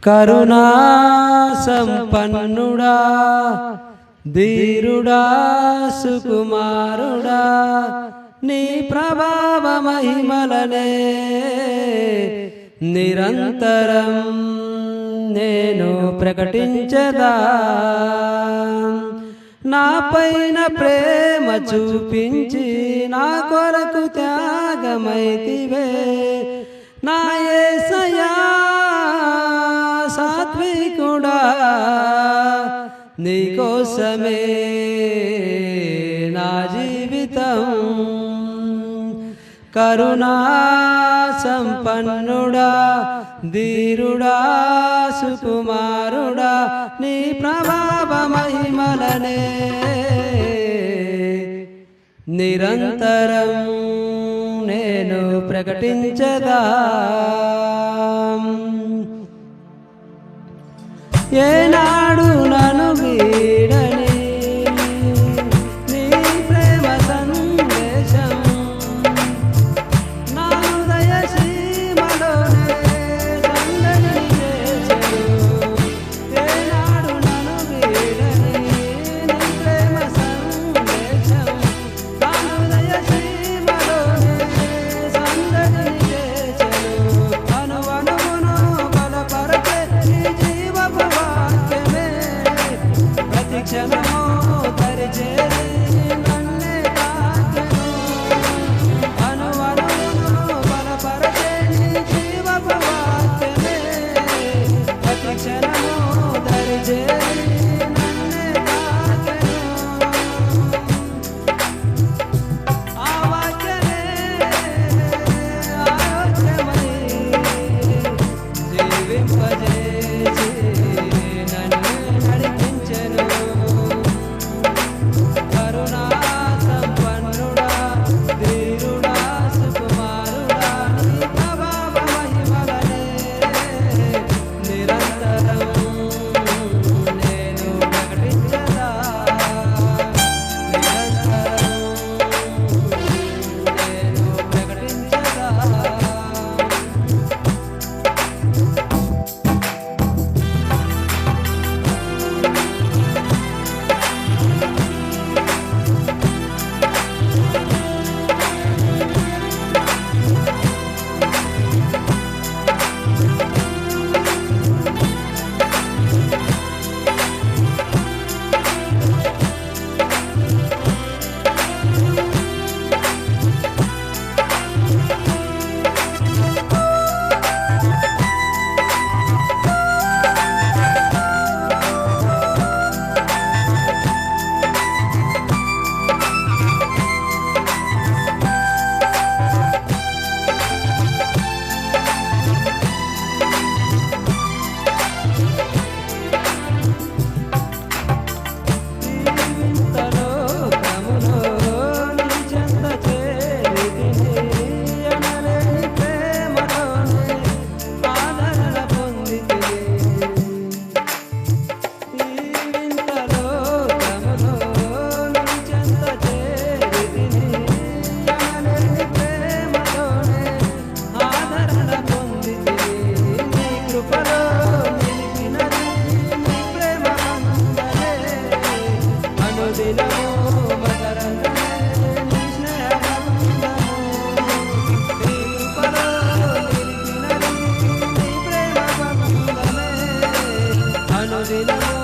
కరుణా సంపన్నుడా ధీరుడా సుకుమారుడా నీ ప్రభావ మహిమలనే నిరంతరం నేను ప్రకటించదా. నా పైన ప్రేమ చూపించి నా కొరకు త్యాగమైతివే నా యేసయ్యా సాత్వికుడా నీకోసమే నా జీవితం. కరుణా సంపన్నుడా ధీరుడా సుకుమారుడా నీ ప్రభావ మహిమలనే నిరంతరం నేను ప్రకటించదా. ఏనాడు నన్ను వీడని నీ ప్రేమ సందేశం నా హృదయ సీమలోనే సందడి చేసెను. ఏనాడు నన్ను వీడని నీ ప్రేమ సందేశం నా హృదయ సీమలోనే సందడి చేసెను. అనువనువును బలపరచే నీ జీవపు వాక్యమే ప్రతి క్షణము దరిచేరి నన్నే తాకెను. అనువనువును బలపరచే నీ జీవపు వాక్యమే ప్రతి క్షణము దరిచేరి నన్నే తాకెను. ఆ వాక్యమే ఆరోగ్యమై జీవింపజేసి నన్ను నడిపించెను. కరుణా సంపన్నుడా ధీరుడా సుకుమారుడా నీ ప్రభావ మహిమలనే నిరంతరం నేను ప్రకటించదా. నిరంతరం నేను ప్రకటించదా. అనుదినము